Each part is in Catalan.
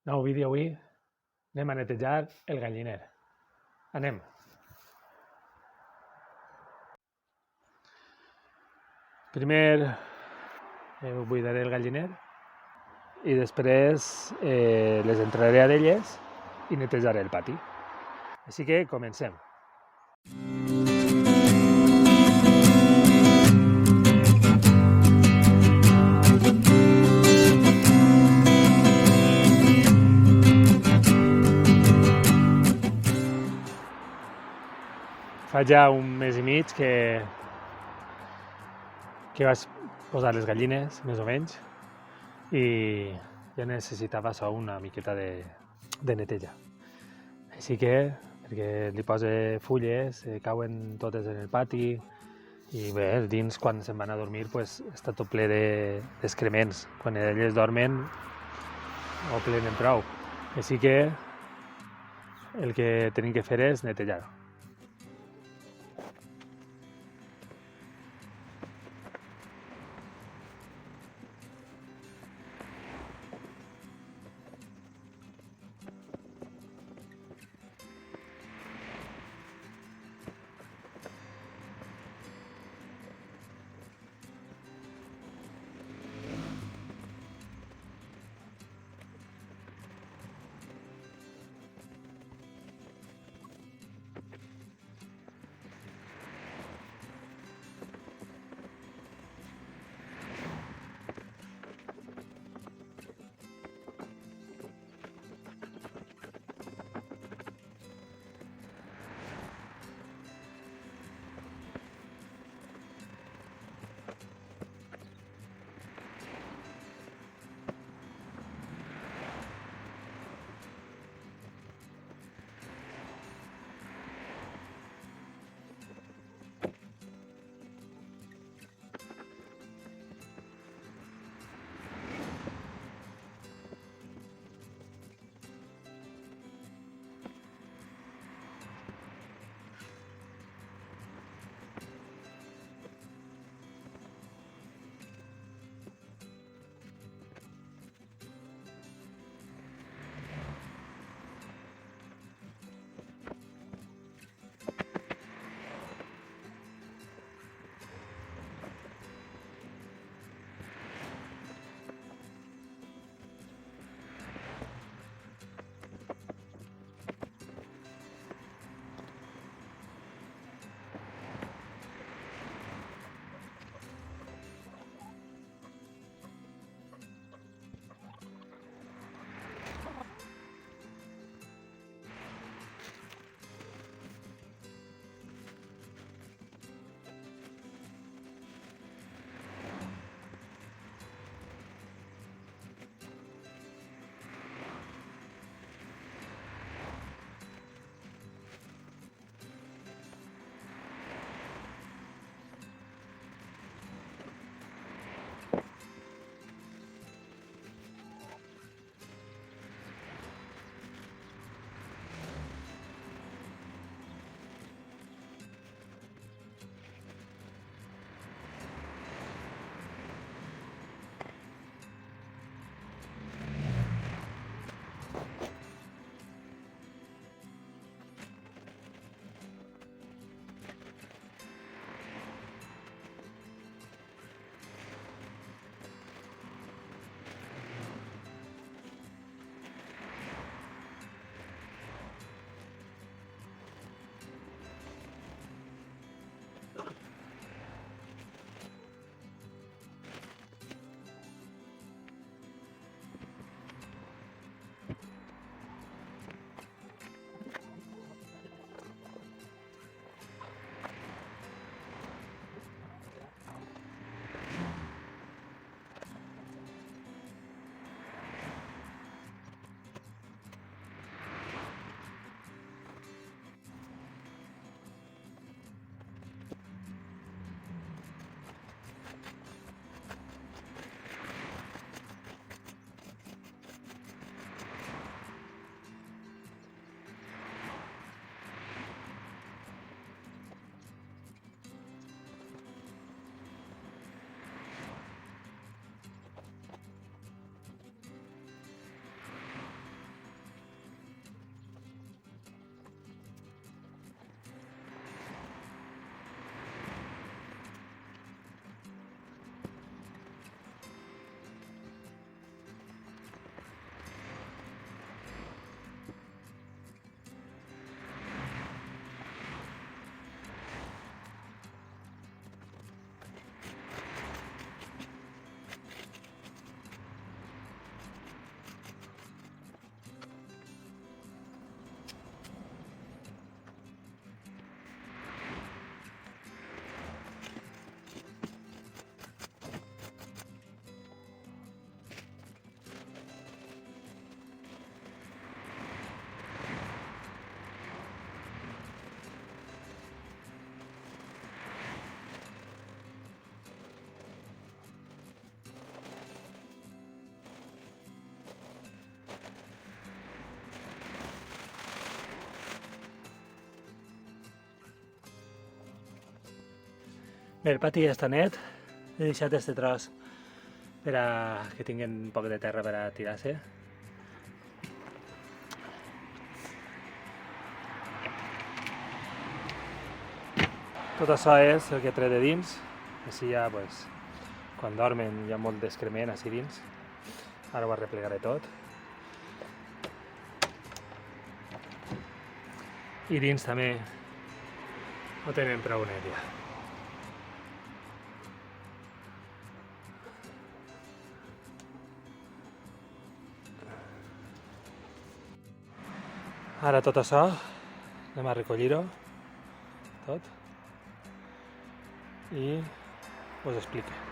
Nou vídeo avui, anem a netejar el galliner. Anem. Primer buidaré el galliner i després les entraré a d'elles i netejaré el pati. Així que comencem. Fa ja un mes i mig que vaig posar les gallines, més o menys, i ja necessitava això una miqueta de neteja. Així que, perquè li posa fulles, cauen totes en el pati, i bé, dins quan se'n van a dormir pues, està tot ple d'excrements. Quan elles dormen ho plenen prou. Així que el que tenim que fer és netejar. Bé, el pati ja està net. He deixat este tros per a que tinguin un poc de terra per a tirar-se. Tot això és el que tret de dins. Així ja, pues, quan dormen hi ha molt d'excrement així dins. Ara ho arreplegaré tot. I dins també ho tenen prou net ja. Ara tot això anem a recollir-ho tot i us explico.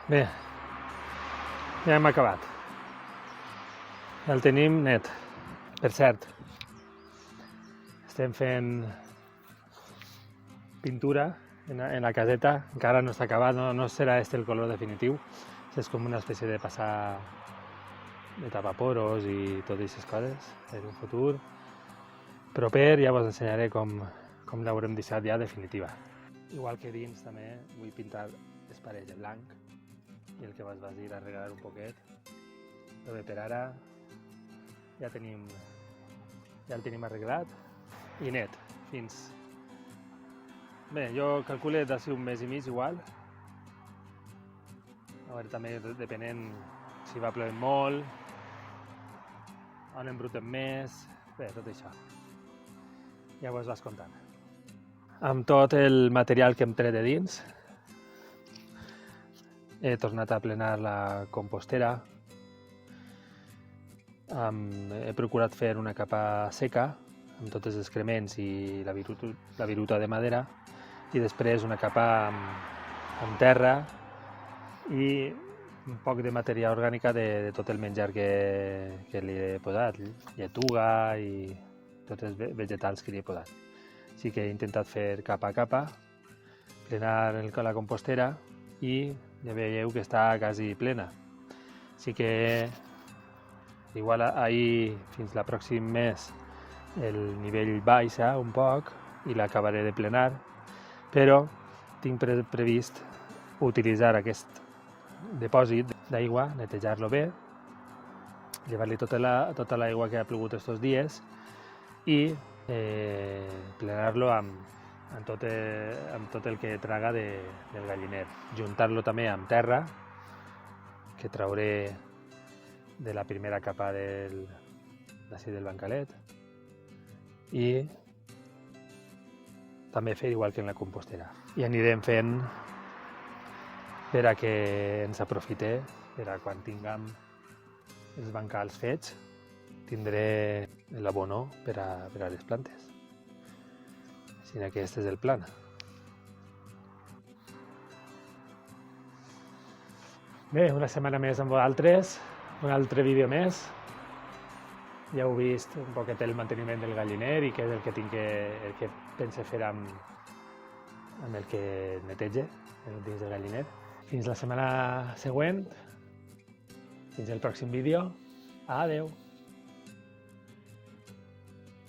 Bé, ja hem acabat. El tenim net. Per cert, estem fent pintura en la caseta. Encara no està acabat, no serà este el color definitiu. És com una espècie de passar de tapaporos i totes aquestes coses en un futur proper. Ja vos ensenyaré com l'haurem deixat ja definitiva. Igual que dins també vull pintar les parets de blanc i el que vas dir arreglar un poquet. Però bé, per ara ja el tenim arreglat i net fins... Bé, jo calculo d'ací un mes i mig igual. A veure, també depenent si va plovent molt, on embruten més... Bé, tot això. Ja vos vas contant. Amb tot el material que hem tret de dins, he tornat a plenar la compostera. He procurat fer una capa seca amb tots els excrements i la viruta de madera i després una capa amb terra i un poc de matèria orgànica de tot el menjar que li he posat, lletuga i tots els vegetals que li he posat. Així que he intentat fer capa a capa, plenar la compostera i ja veieu que està quasi plena. Així que igual ahir fins al pròxim mes el nivell baixa un poc i l'acabaré de plenar, però tinc previst utilitzar aquest dipòsit d'aigua, netejar-lo bé, llevar-li tota l'aigua que ha plogut estos dies i plenar-lo amb tot el que traga del galliner. Juntar-lo també amb terra, que trauré de la primera capa del bancalet, i també fer igual que en la compostera. I anirem fent per a que ens aprofite, per a quan tinguem els bancals fets, tindré l'abono per a les plantes. Així que aquest és el plan. Bé, una setmana més amb vosaltres, un altre vídeo més. ja heu vist un poquet el manteniment del galliner i què és el que pense fer amb el que netege dins del galliner. Fins la setmana següent, fins el pròxim vídeo. Adeu!